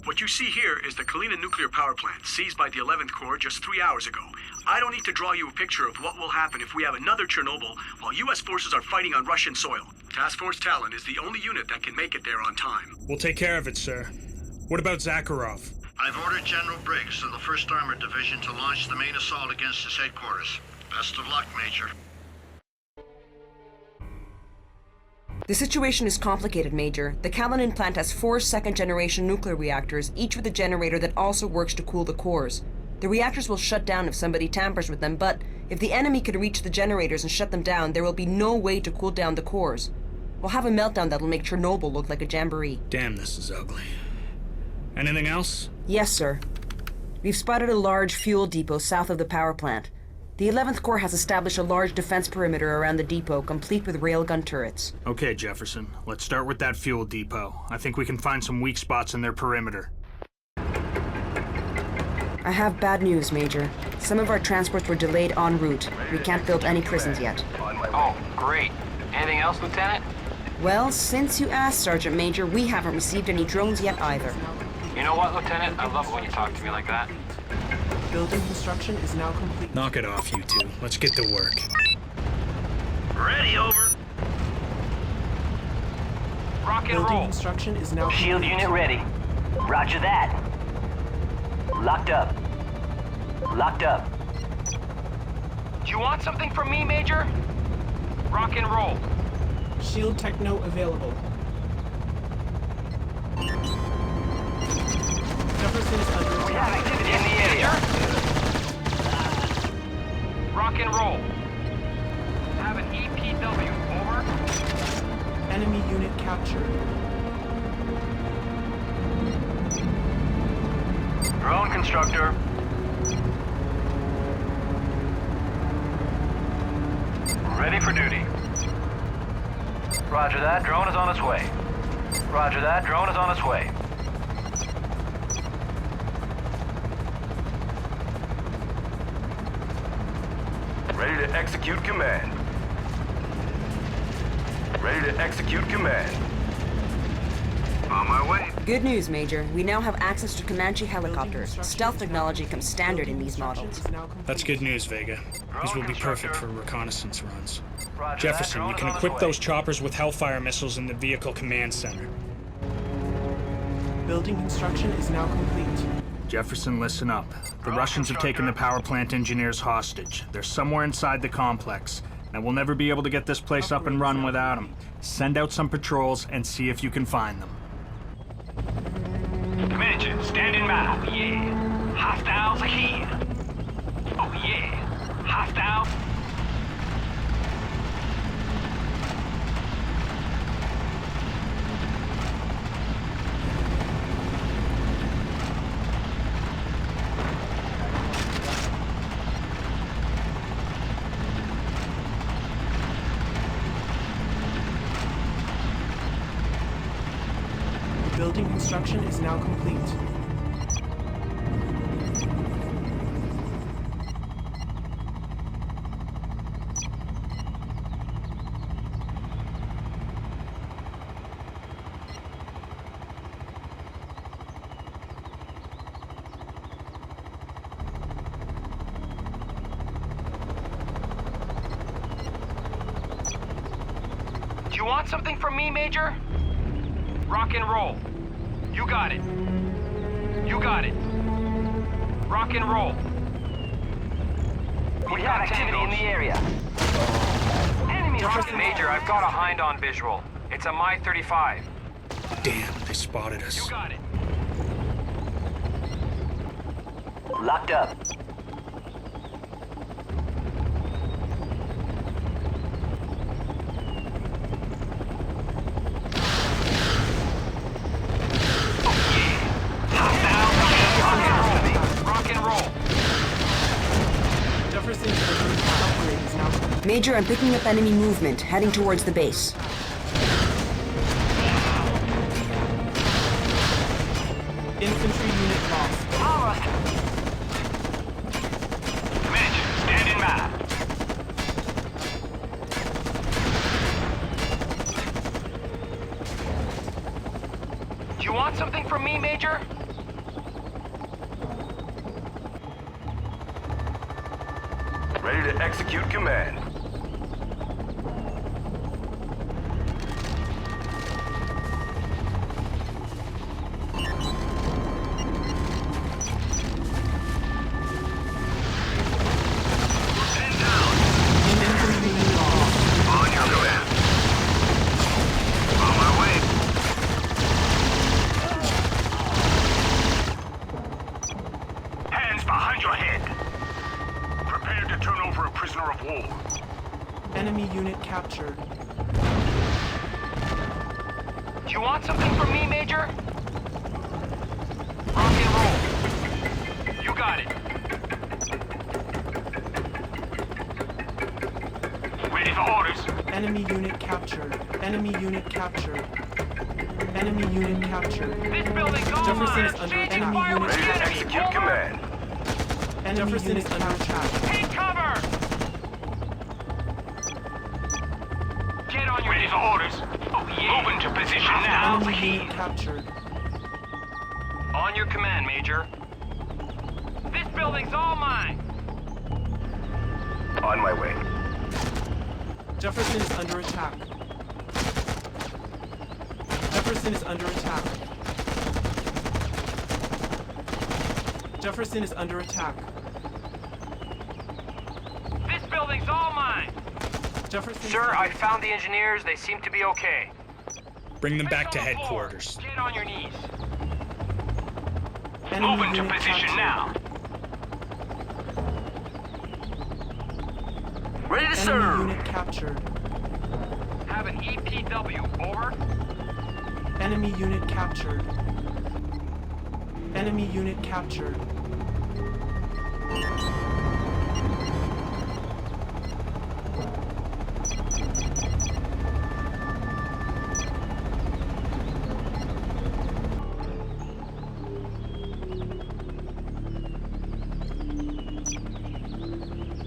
What you see here is the Kalinin nuclear power plant, seized by the 11th Corps just 3 hours ago. I don't need to draw you a picture of what will happen if we have another Chernobyl while U.S. forces are fighting on Russian soil. Task Force Talon is the only unit that can make it there on time. We'll take care of it, sir. What about Zakharov? I've ordered General Briggs of the 1st Armored Division to launch the main assault against his headquarters. Best of luck, Major. The situation is complicated, Major. The Kalinin plant has 4 second-generation nuclear reactors, each with a generator that also works to cool the cores. The reactors will shut down if somebody tampers with them, but if the enemy can reach the generators and shut them down, there will be no way to cool down the cores. We'll have a meltdown that'll make Chernobyl look like a jamboree. Damn, this is ugly. Anything else? Yes, sir. We've spotted a large fuel depot south of the power plant. The 11th Corps has established a large defense perimeter around the depot, complete with railgun turrets. Okay, Jefferson. Let's start with that fuel depot. I think we can find some weak spots in their perimeter. I have bad news, Major. Some of our transports were delayed en route. We can't build any prisons yet. Oh, great. Anything else, Lieutenant? Well, since you asked, Sergeant Major, we haven't received any drones yet either. You know what, Lieutenant? I love it when you talk to me like that. Building construction is now complete. Knock it off, you two. Let's get to work. Ready, over. Rock and Building roll. construction is now Shield complete. unit ready. Roger that. Locked up. Locked up. Do you want something from me, Major? Rock and roll. Shield techno available. Jefferson is under We have attack. activity in the area. Rock and roll. Have an EPW. Over. Enemy unit captured. Drone constructor. Ready for duty. Roger that. Drone is on its way. Roger that. Drone is on its way. Ready to execute command. Ready to execute command. On my way. Good news, Major. We now have access to Comanche helicopters. Stealth technology comes standard in these models. That's good news, Vega. These will be perfect for reconnaissance runs. Roger Jefferson, that. you Drone can is on equip its way. those choppers with Hellfire missiles in the Vehicle Command Center. Building construction is now complete. Jefferson, listen up. The Russians have taken the power plant engineers hostage. They're somewhere inside the complex, and we'll never be able to get this place up and run without them. Send out some patrols and see if you can find them. Commander, standing by. Oh, yeah. Hostiles are here. Oh, yeah. Hostiles. Building construction is now complete. Do you want something from me, Major? Rock and roll. You got it. You got it. Rock and roll. We have activity in the area. Enemy Major, I've got a hind on visual. It's a Mi-35. Damn, they spotted us. You got it. Locked up. Rock and roll. Jefferson's upgrade is now complete. Major, I'm picking up enemy movement, heading towards the base. Infantry unit lost. Commander, standing by. Do you want something from me, Major? Ready to execute command. Infantry unit lost. On your command. On my way. Hands behind your head. Prepare to turn over a prisoner of war. Enemy unit captured. Do you want something from me, Major? Rock and roll. You got it. Ready for orders. Enemy unit captured. Enemy unit captured. Enemy unit captured. This building's all Jefferson mine. is under Changing enemy fire unit with Ready the to enemy. execute Over. command. Enemy Jefferson unit under attack. Take cover. Get on your Ready for orders. Oh, yeah. Move into position now. Enemy unit captured. On your command, Major. This building's all mine. On my way. Jefferson is under attack. Jefferson is under attack. Jefferson is under attack. This building's all mine. Jefferson. is Sir, under I attack. found the engineers. They seem to be okay. Bring them back Face to on the floor. headquarters. Get on your knees. Enemy Move into unit position captured. now. Ready to Enemy serve. unit captured. Have an EPW. Over. Enemy unit captured. Enemy unit captured.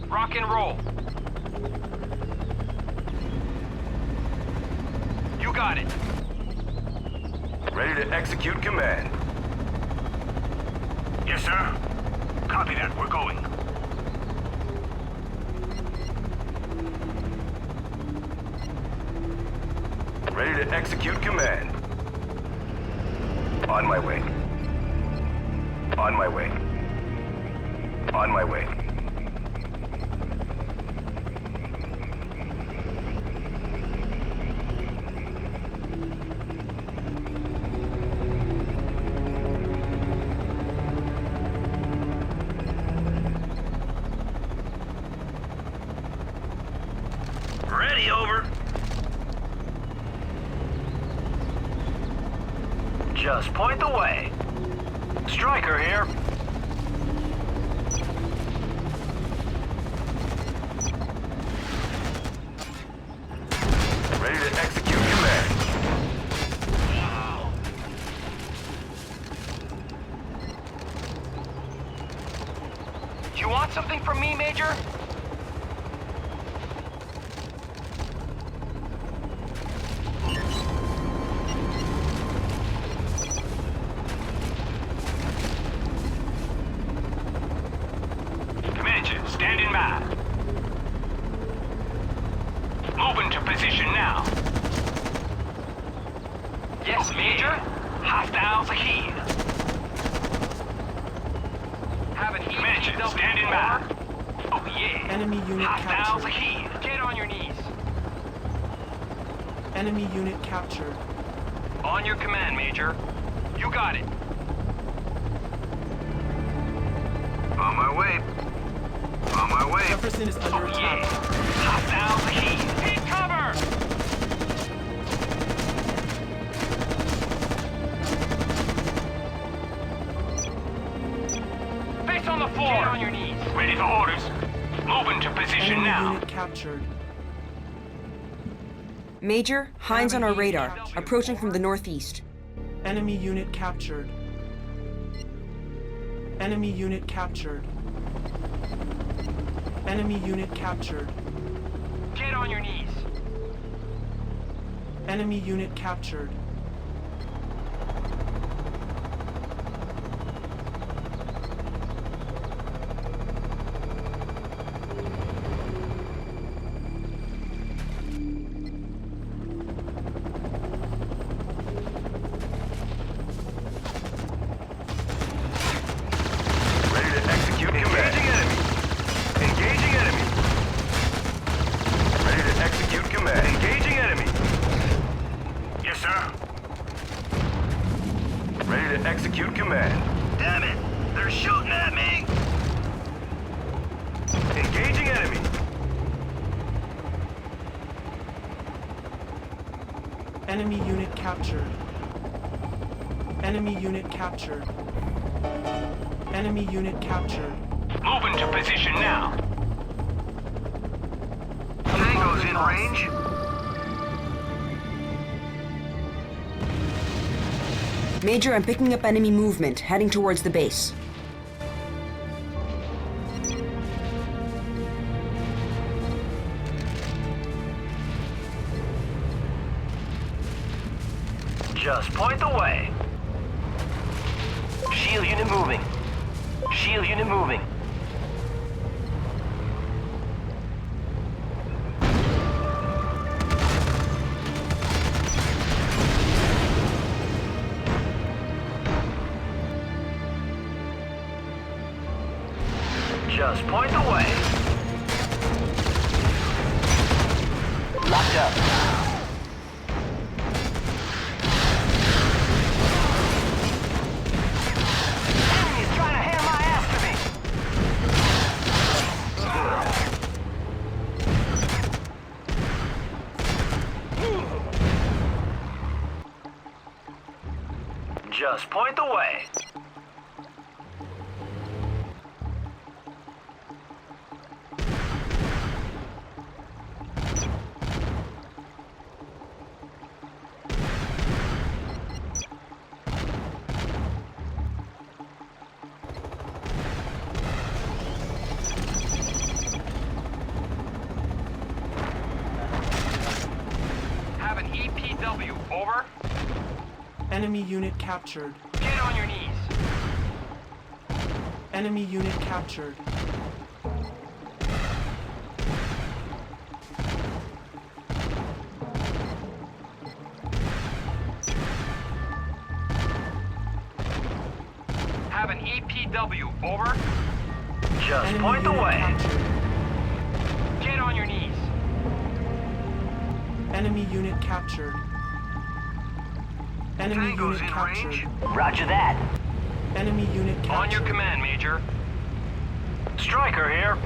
Rock and roll. You got it. Ready to execute command. Yes, sir. Copy that. We're going. Ready to execute command. On my way. On my way. On my way. Ready, over. Just point the way. Striker here. Ready to execute command. Do you want something from me, Major? Commander, standing by. Move into position now. Yes, Major. Hostiles ahead. Have an Commander, EPW. standing by. Oh, yeah. Enemy unit Hostiles captured. ahead. Get on your knees. Enemy unit captured. On your command, Major. You got it. On my way. On my way. Jefferson is under Oh, attack. yeah. Hostiles ahead. Take cover. Face on the floor. Get on your knees. Ready for orders. Move into position Enemy now. unit captured. Major, Hines on our radar, approaching from the northeast. Enemy unit captured. Enemy unit captured. Enemy unit captured. Get on your knees. Enemy unit captured. Enemy unit captured. Enemy unit captured. Enemy unit captured. Moving to position now. Tango's in range. Major, I'm picking up enemy movement, heading towards the base. Just point the way. Shield unit moving. Shield unit moving. Just point the way. Locked up. Enemy's trying to hand my ass to me. Just point the way. Have an EPW, over. Enemy unit captured. Get on your knees. Enemy unit captured. Have an EPW, over. Just Enemy point the unit way. captured. Get on your knees. Enemy unit captured. Enemy Tango's unit in captured. range. Roger that. Enemy unit captured. On your command, Major. Striker here.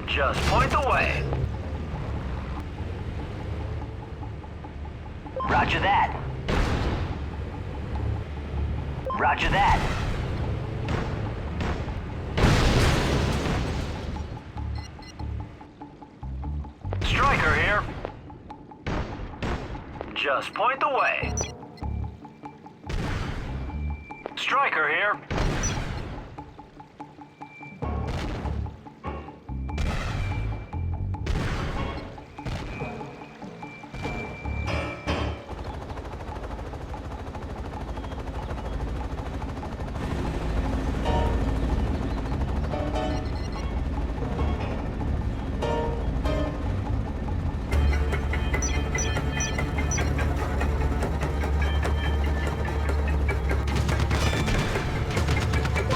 Just point the way. Roger that. Roger that. Striker here. Just point the way. Striker here.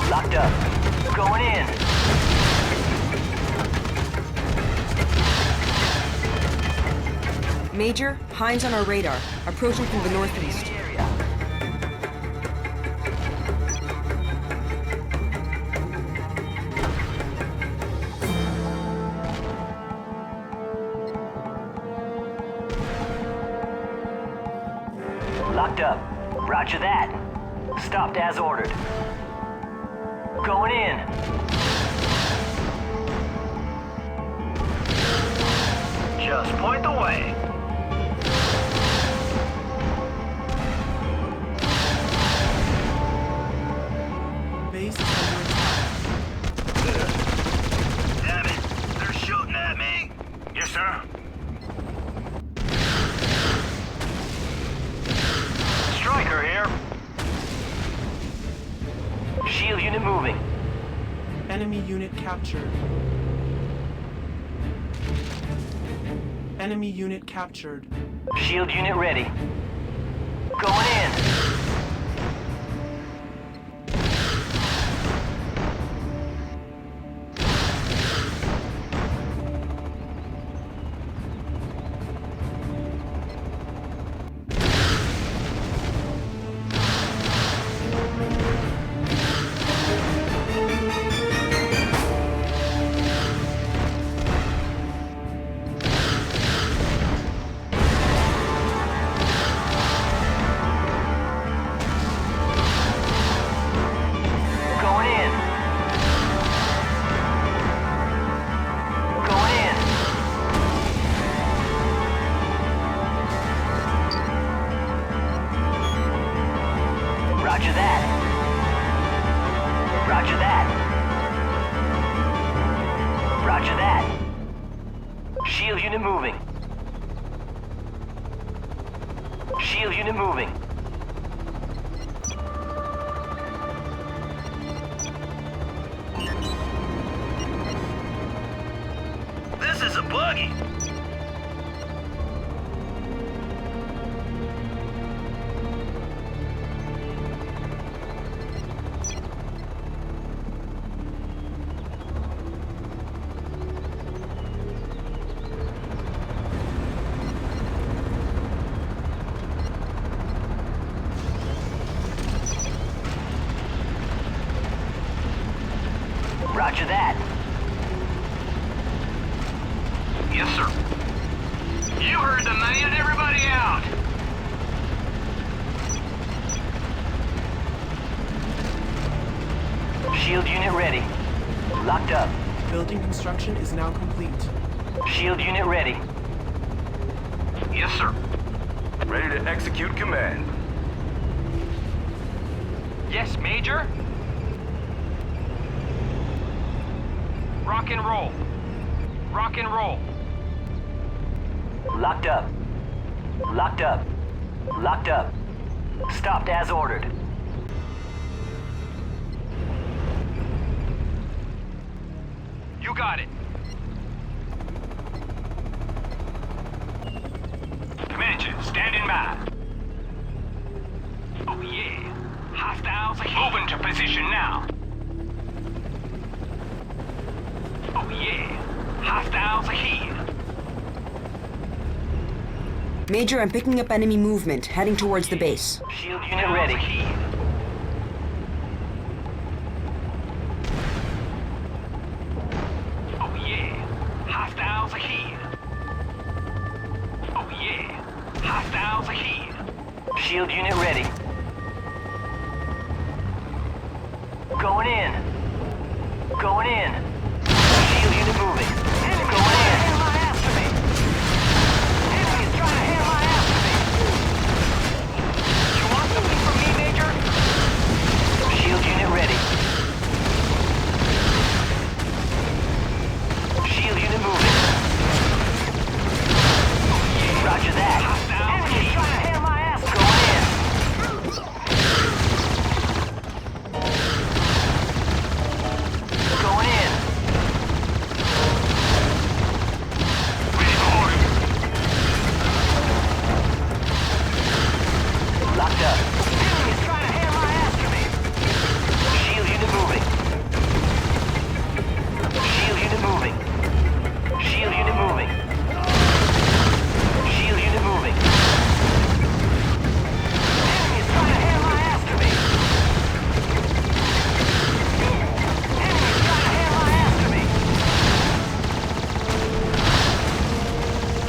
Locked up. Going in. Major, Heinz on our radar, approaching from the northeast. Area. Locked up. Roger that. Stopped as ordered. Going in. Just point the way. Base is under attack. Damn it! They're shooting at me! Yes, sir. Striker here. Shield unit moving. Enemy unit captured. Enemy unit captured. Shield unit ready. Going in. Roger that. Roger that. Roger that. Shield unit moving. Shield unit moving. This is a buggy. Roger that. Yes, sir. You heard the man. Everybody out. Shield unit ready. Locked up. Building construction is now complete. Shield unit ready. Yes, sir. Ready to execute command. Yes, Major. Rock and roll. Rock and roll. Locked up. Locked up. Locked up. Stopped as ordered. You got it. Commander, standing by. Oh yeah. Hostiles are moving to position now. Oh yeah. Hostiles are here. Major, I'm picking up enemy movement, heading towards the base. Shield unit ready. Oh yeah. Hostiles are here. Oh yeah. Hostiles are here. Shield unit ready. Going in. Going in. Shield unit moving. Going in. You want something from me, Major? Shield unit ready. Shield unit moving. Roger that. Hostiles are here. Going in. Going in. Ready for orders. Locked up. Shield unit moving. Shield unit moving. Shield unit moving. Shield unit moving. Enemy's trying to hammer my ass to me. Enemy's trying to hammer my ass to me.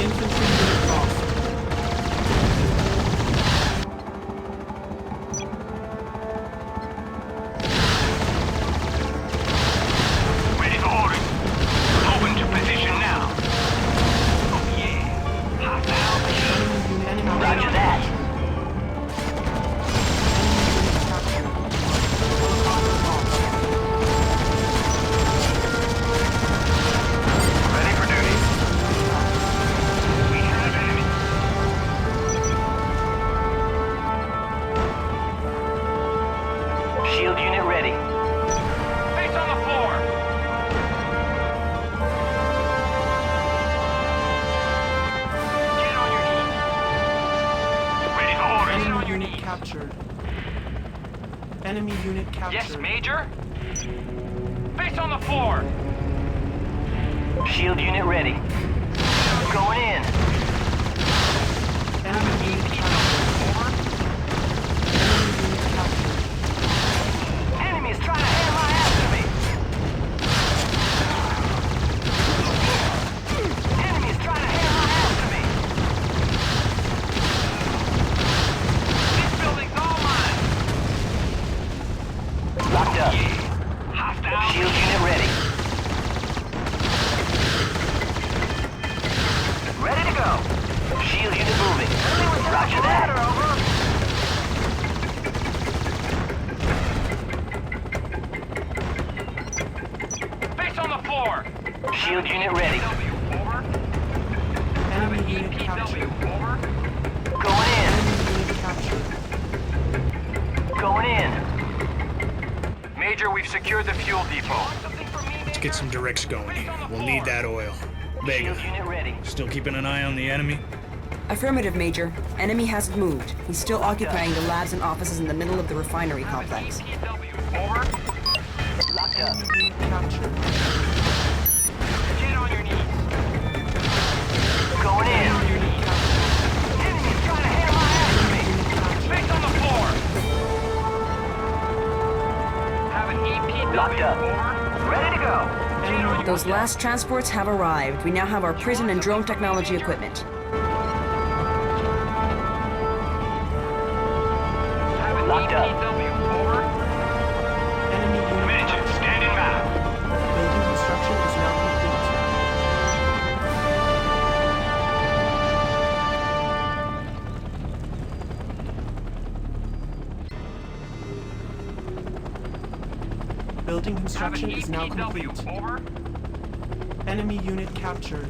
Infantry unit lost. Ready for orders. Moving to position now. Oh yeah. Hostiles are here. Enemy unit Roger that. Ready for duty. We have enemy. Shield unit ready. Face on the floor. Get on your knees. Ready for orders. Get on Enemy your unit knees. captured. Enemy unit captured. Yes, Major. Face on the floor. Shield unit ready. Going in. Enemy unit captured. Enemy unit captured. Enemy's trying to hammer my ass to me. Enemy's trying to hammer my ass to me. This building's all mine. Locked up. Hostiles. Shield unit ready. Ready to go. Shield unit moving. Roger Shield unit ready. Over. Enemy unit captured. Over. Going in. Enemy unit captured. Going in. Major, we've secured the fuel depot. Let's get some directs going here. We'll need that oil. Vega, Shield unit ready. still keeping an eye on the enemy? Affirmative, Major. Enemy hasn't moved. He's still occupying the labs and offices in the middle of the refinery complex. Over. Locked up. Enemy unit captured. Get on your knees. Going in. Enemy unit captured. Enemy's trying to handle my ass for me. Face on the floor. Have an EPW. Locked up. Over. Ready to go. Enemy Those last transports have arrived. We now have our prison and drone technology equipment. Have an Locked up. EPW. Over. enemy unit Major, standing by. building construction is now complete. Building Have an construction is now EPW. complete. Over. Enemy unit captured.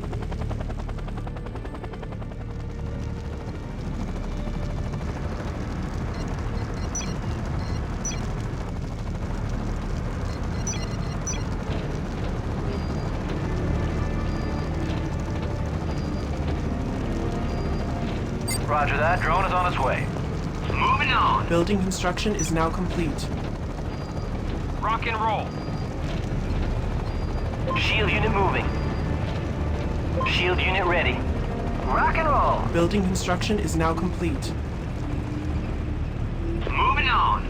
Roger that. Drone is on its way. Moving on. Building construction is now complete. Rock and roll. Shield unit moving. Shield unit ready. Rock and roll. Building construction is now complete. Moving on.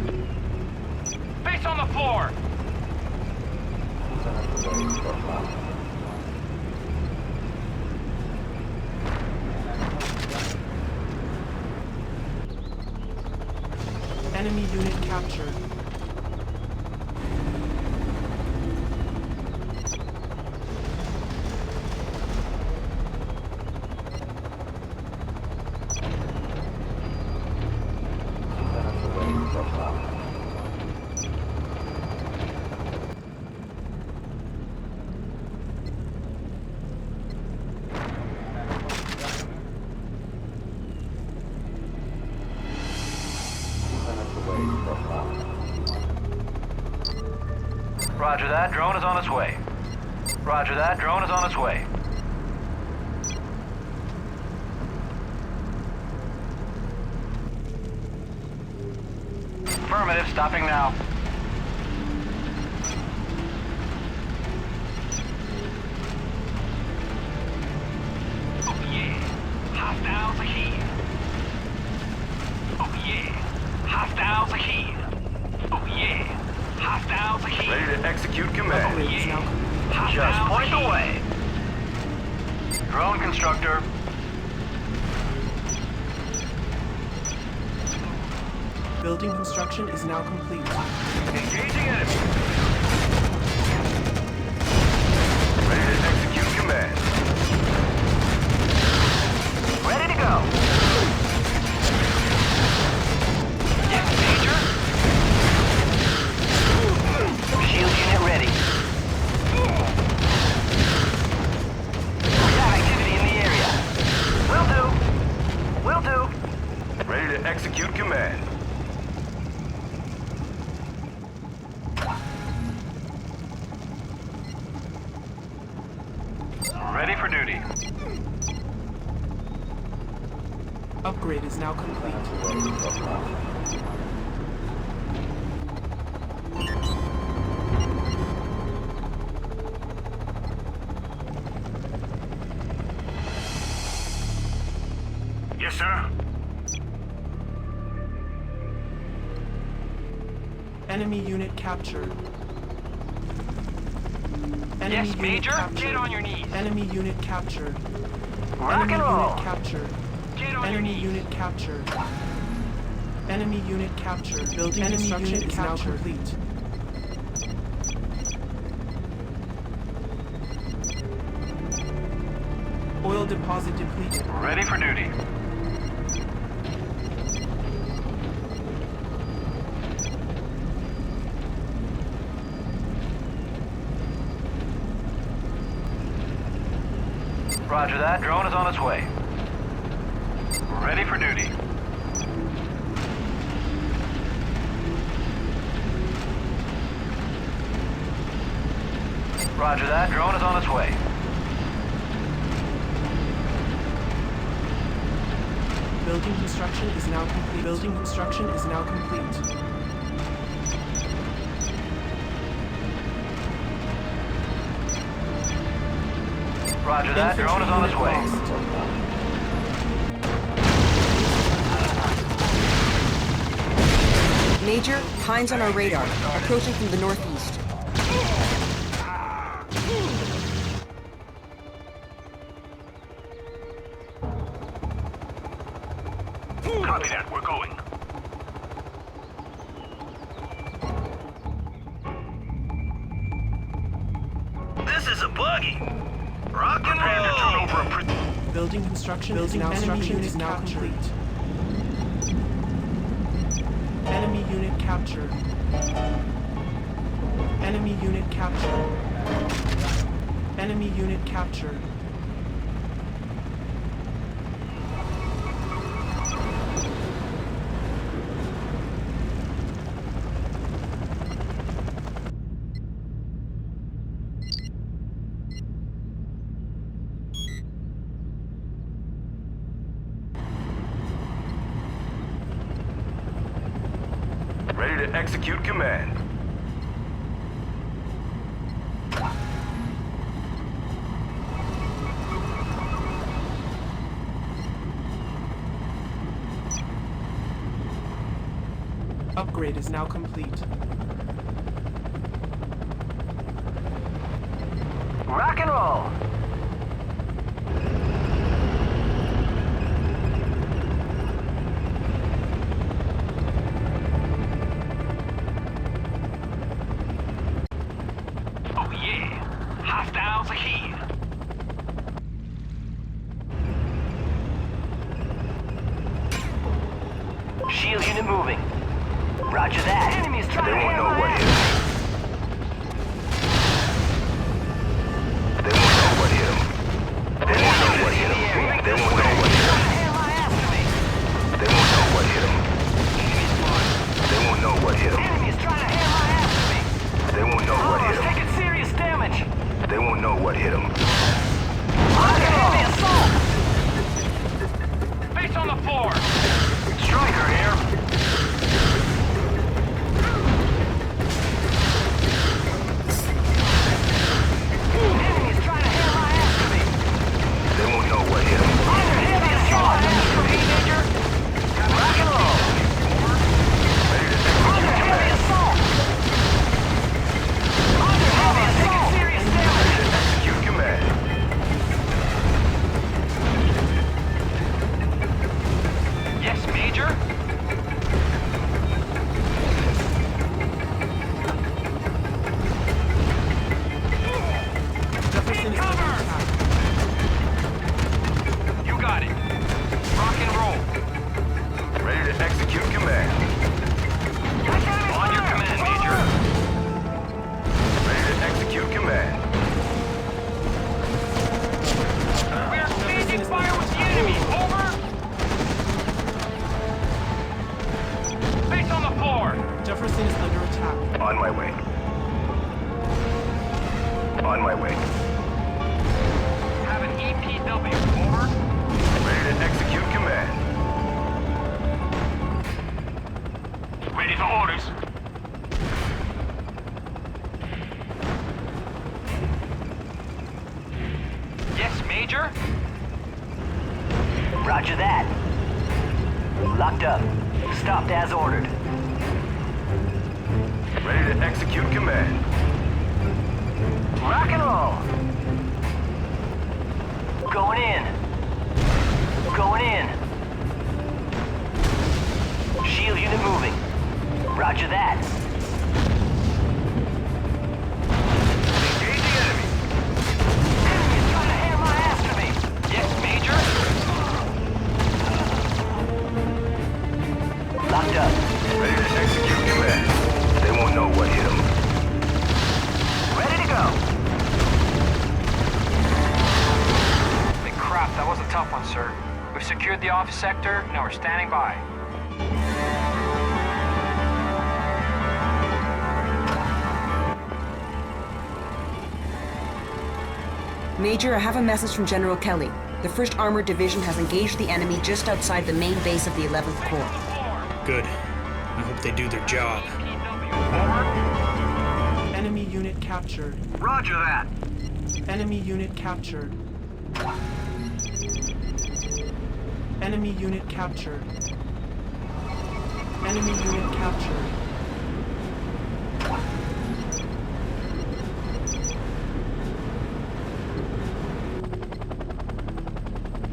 Face on the floor. Enemy unit captured. Roger that. Drone is on its way. Roger that. Drone is on its way. Affirmative. Stopping now. Oh yeah. Hostiles ahead. Oh yeah. Hostiles ahead. Oh yeah. Hostiles ahead. Ready to execute command. Upgrade is now complete. Just point the way. Drone constructor. Building construction is now complete. Engaging enemy. Ready to execute command. Ready to go. Yes, Major. Shield unit ready. We have activity in the area. Will do. Will do. Ready to execute command. Ready for duty. Upgrade is now complete. Yes, sir. Enemy unit captured. Enemy Yes, unit Major. captured. Get on your knees. Enemy unit captured. Rock Enemy and roll. unit captured. Get on your Enemy knees. unit captured. Enemy unit captured. Building construction is now complete. Oil deposit depleted. Ready for duty. Roger that. Drone is on its way. Ready for duty. Roger that. Drone is on its way. Building construction is now complete. Building construction is now complete. Roger that. Drone is on its way. Major, Hines on our radar, approaching from the northeast. Copy that. We're going. This is a buggy. Rock and roll. Building construction is now complete. Enemy unit captured. Enemy unit captured. Enemy unit captured. Ready to execute command. Upgrade is now complete. Rock and roll. Oh yeah. Hostiles ahead. Shield unit moving. Roger that. Enemies trying They to won't hit know my what ass. hit 'em. They won't know what hit 'em. They won't know what hit 'em. They won't know what hit 'em. Hit my ass to me. They won't know what hit 'em. They won't know what hit 'em. Enemies trying to hit my ass to me. They won't know what hit It's 'em. taking serious damage. They won't know what hit 'em. Under heavy assault. Face on the floor. Striker here. Enemies trying to hit my ass to me. They won't know what hit 'em. Under heavy assault. Major. Rock and roll. Ready to execute Under heavy command. assault. Under heavy assault. Taking serious damage. Ready to execute command. Yes, Major. Jefferson is under attack. You got it. Rock and roll. Ready to execute command. On your command, Major. Ready to execute command. We are staging fire with the enemy. Over. Face on the floor. Jefferson is under attack. On my way. On my way. Have an EPW. Over. Ready to execute command. Ready for orders. Yes, Major. Roger that. Locked up. Stopped as ordered. Ready to execute command. Rock and roll. Going in. Going in. Shield unit moving. Roger that. Engaging enemy. Enemy is trying to hand my ass to me. Yes, Major. Locked up. Ready to execute command. They won't know what hit 'em. Ready to go. That was a tough one, sir. We've secured the office sector, now we're standing by. Major, I have a message from General Kelly. The 1st Armored Division has engaged the enemy just outside the main base of the 11th Corps. Good. I hope they do their job. Enemy unit captured. Roger that. Enemy unit captured. Enemy unit captured. Enemy unit captured.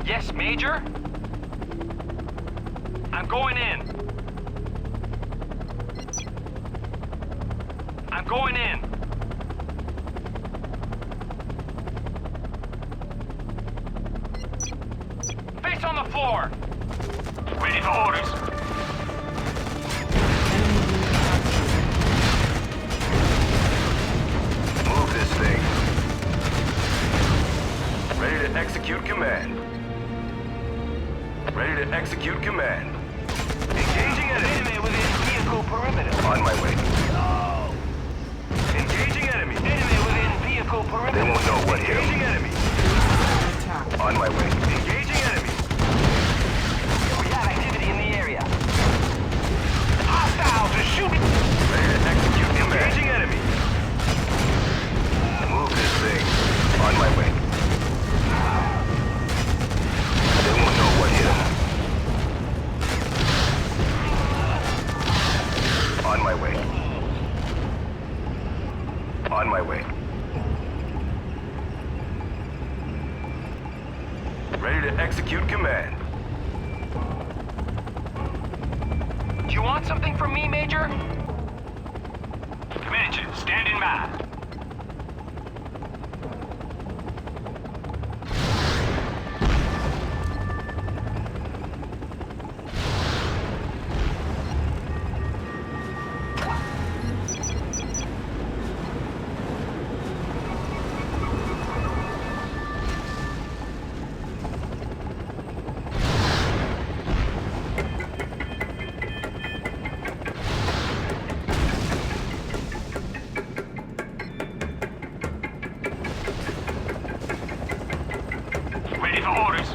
Yes, Major? I'm going in. I'm going in. Face on the floor. Ready for orders. Move this thing. Ready to execute command. Ready to execute command. Engaging enemy within vehicle perimeter. On my way. Engaging enemy. Enemy within vehicle perimeter. They won't know what hit 'em. Engaging enemy. Attack. On my way. Engaging enemy. We have activity in the area. Hostiles are shooting. Ready to execute command. Engaging enemy. Move this thing. On my way. They won't know what hit 'em. On my way. On my way. Ready to execute command. Do you want something from me, Major? Commander, standing by. Ready for orders.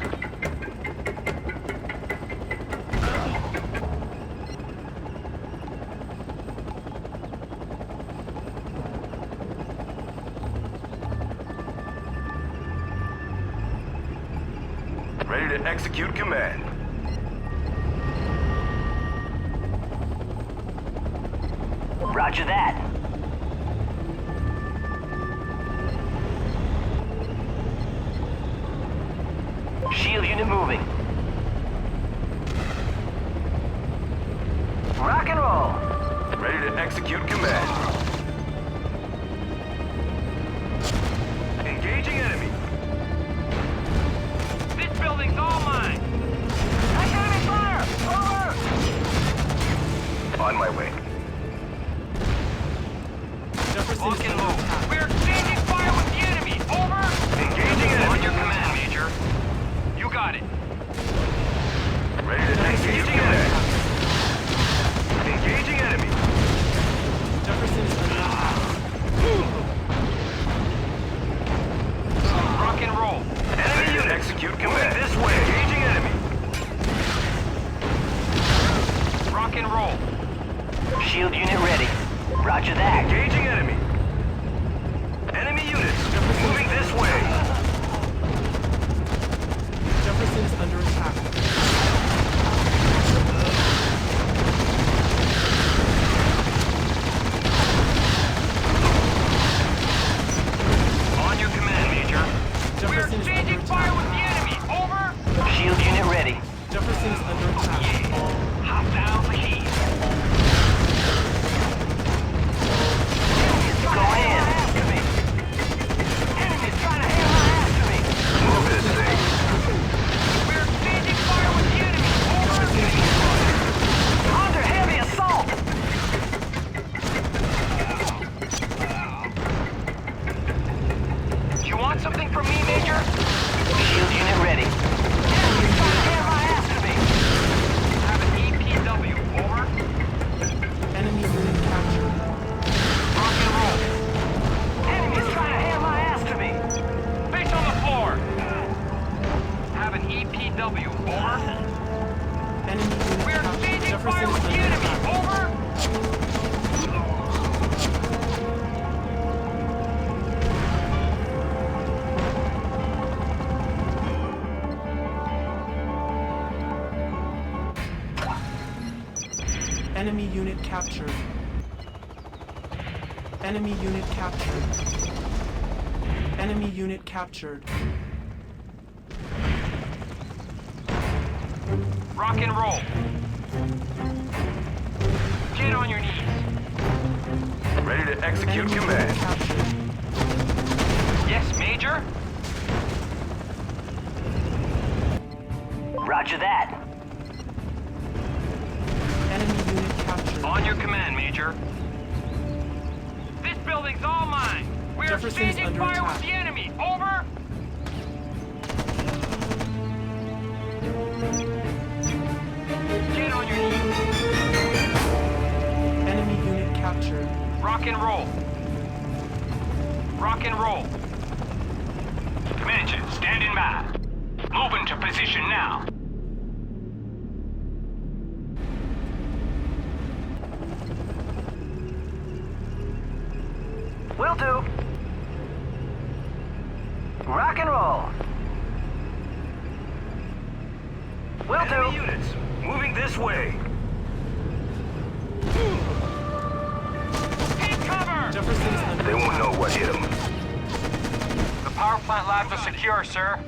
Ready to execute command. Roger that. Shield unit moving. Rock and roll. Ready to execute command. Engaging enemy. This building's all mine. Enemy fire! Over! On my way. Jefferson Lock is and under move. attack. We're exchanging fire with the enemy. Over. Engaging enemy. On your command, Major. You got it. Ready to execute command. Engaging enemy. Jefferson is under attack. Rock and roll. Enemy unit. Execute command. This way. Engaging enemy. Rock and roll. Shield unit ready. Roger that. Engaging enemy. Enemy units. Moving this way. Jefferson is under attack. On your command, Major. We're Jefferson is under exchanging fire with attack. the enemy. Over. Shield unit ready. Jefferson is under attack. Hostile heat. Go in. Move this thing. We're exchanging fire Enemy unit captured. Enemy unit captured. Enemy unit captured. Rock and roll. Get on your knees. Ready to execute Enemy unit command. captured. Yes, Major? Roger that. Enemy unit captured. On your command, Major. This building's all mine. We are Jefferson's exchanging under fire attack. with the enemy. Over. Get on your knees. Enemy unit captured. Rock and roll. Rock and roll. Comanche, standing by. Moving to position now. Will do. Rock and roll. Will Enemy do. units moving this way. Take cover! Jefferson's under They won't know what hit them. The power plant labs are secure, sir.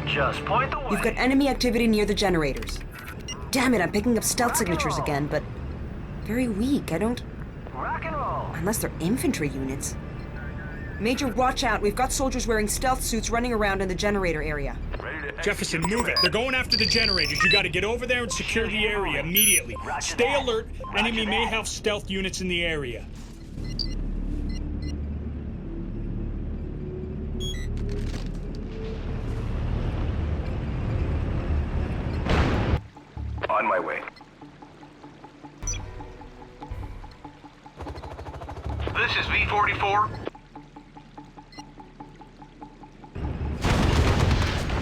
Just point the way. You've got enemy activity near the generators. Damn it, I'm picking up stealth signatures again, but very weak. I don't... Rock and roll. Unless they're infantry units. Major, watch out. We've got soldiers wearing stealth suits running around in the generator area. Ready to Jefferson, execute move it. They're command. going after the generators. You gotta get over there and secure the area immediately. Stay alert. Enemy may have stealth units in the area. On my way. This is V-44.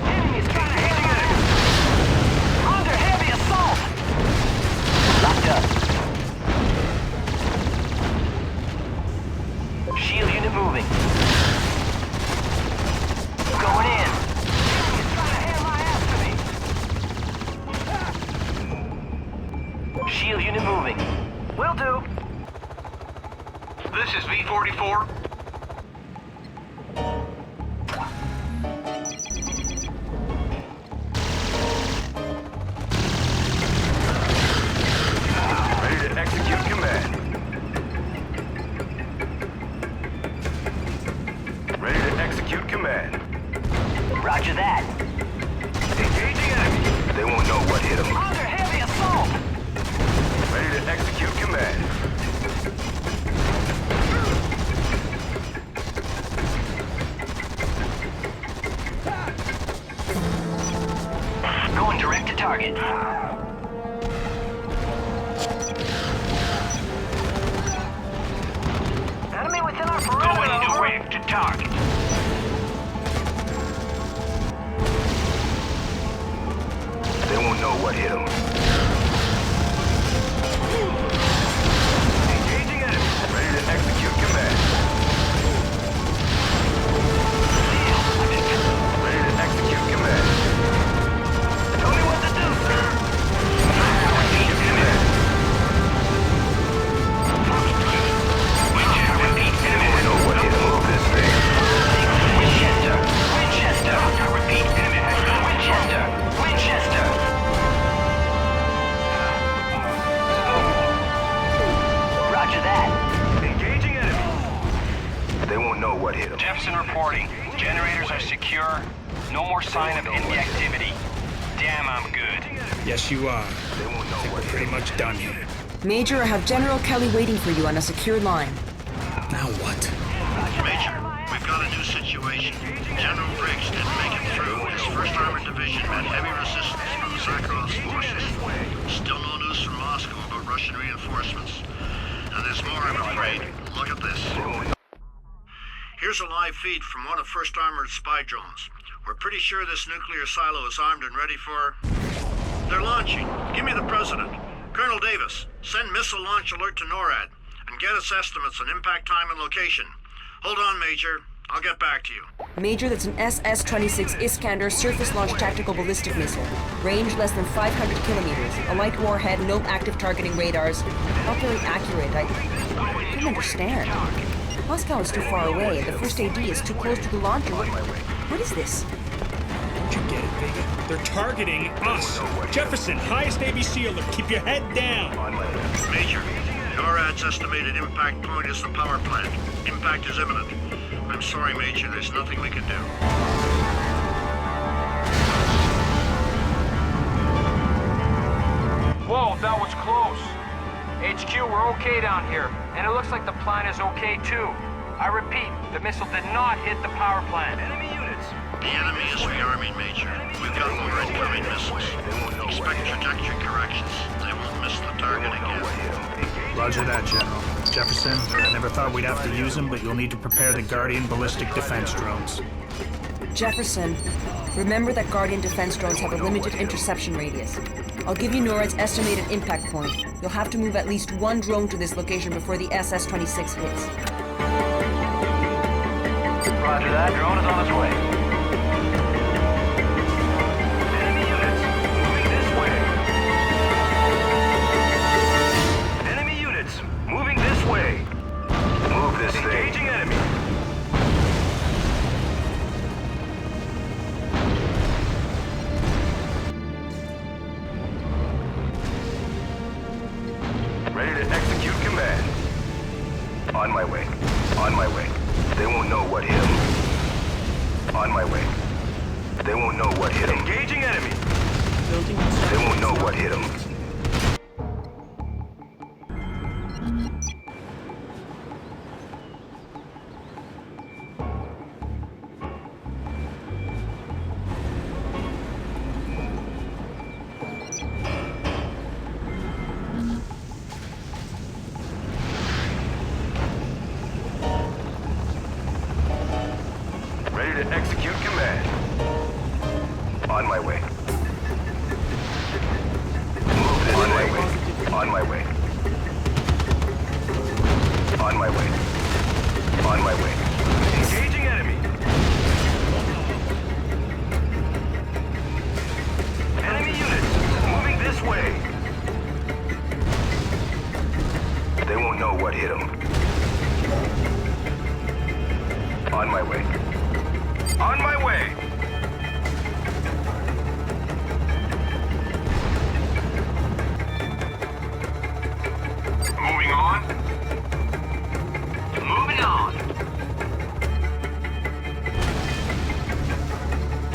Enemy is trying to hit us. Under heavy assault. Locked up. Shield unit moving. Going in. Enemy is trying to hand my ass to me. Shield unit moving. Will do. This is V-44. Ready to execute command. Ready to execute command. Roger that. Engaging enemy. They won't know what hit them. Under heavy assault. Ready to execute command. Going direct to target. Enemy within our perimeter. Going direct to target. They won't know what hit them. Engaging enemy. Ready to execute command. Ready to execute command. Tell me what to do, sir. Execute command. They won't know what hit them. Move this thing. Winchester. Winchester. I repeat, enemy has Winchester. Winchester. Roger that. Engaging enemy. They won't know what hit them. Jefferson reporting. Generators are secure. No more sign of enemy activity. Damn, I'm good. Yes, you are. They won't know what hit Pretty them. much done here. Major, I have General Kelly waiting for you on a secure line. Now what? Major, we've got a new situation. General Briggs didn't make it through. His 1st Armored Division met heavy resistance from Zakharov's forces. Still no news from Moscow about Russian reinforcements. And there's more, I'm afraid. Look at this. Here's a live feed from one of 1st Armored's spy drones. We're pretty sure this nuclear silo is armed and ready for... They're launching. Give me the president. Colonel Davis, send missile launch alert to NORAD and get us estimates on impact time and location. Hold on, Major. I'll get back to you. Major, that's an SS-26 Iskander surface-launched tactical ballistic missile. Range less than 500 kilometers. A light warhead, no active targeting radars. Not very accurate. I don't understand. Moscow is too far away, and the first AD is too close to the launcher. What is this? Don't you get it, Vega? They're targeting us. Jefferson, highest ABC alert. Keep your head down. Major, NORAD's estimated impact point is the power plant. Impact is imminent. I'm sorry, Major, there's nothing we can do. Whoa, that was close. HQ, we're okay down here. And it looks like the plant is okay, too. I repeat, the missile did not hit the power plant. Enemy units. The enemy is rearming, Major. We've got more incoming missiles. Expect trajectory corrections. They won't miss the target again. Roger that, General. Jefferson, I never thought we'd have to use them, but you'll need to prepare the Guardian ballistic defense drones. Jefferson, remember that Guardian defense drones have a limited interception radius. I'll give you NORAD's estimated impact point. You'll have to move at least one drone to this location before the SS-26 hits. Roger that. Drone is on its way. Enemy units, moving this way. Enemy units, moving this way. Move this thing. Engaging enemy. Ready to execute command. On my way. On my way. They won't know what hit 'em. On my way. They won't know what hit 'em. Engaging enemy. Building They construction. won't know what hit 'em. Ready to execute command. On my way. Move this way. On my way. On my way. On my way. Engaging enemy. Enemy units, moving this way. They won't know what hit 'em. On my way. On my way. Moving on. Moving on.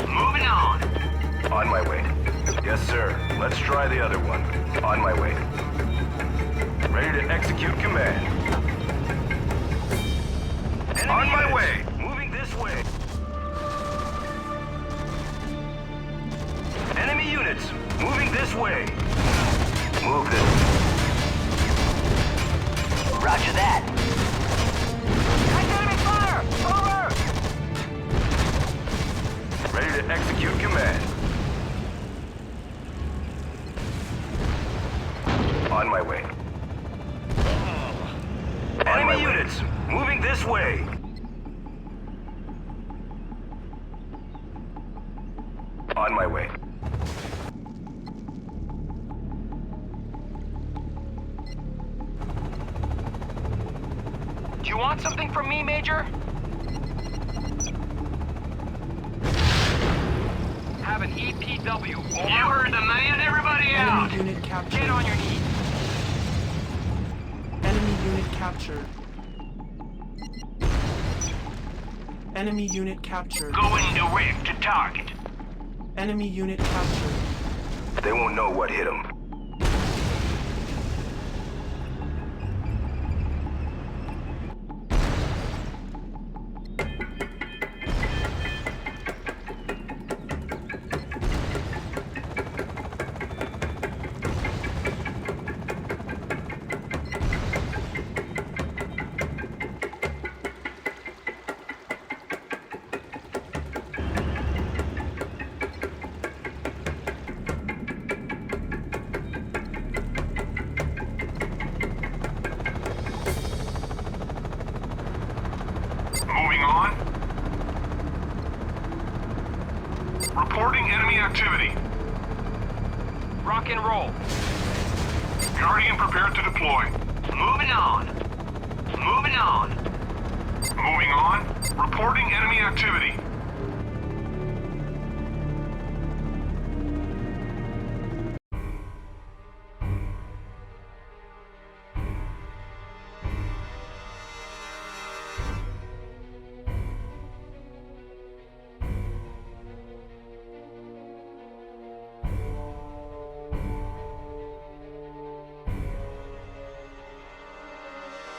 Moving on. On my way. Yes, sir. Let's try the other one. On my way. Ready to execute command. Enemy On my units, way. moving this way. Enemy units, moving this way. Move this. Roger that. Enemy fire! Over! Ready to execute command. On my way. On my Enemy way. units, moving this way. On my way. Do you want something from me, Major? Have an EPW. Over. You heard the man. Everybody out. Enemy unit captured. Get on your knees. Enemy unit captured. Enemy unit captured. Going direct to target. Enemy unit captured. They won't know what hit 'em. activity. Rock and roll. Guardian prepared to deploy. Moving on. Moving on. Moving on. Reporting enemy activity.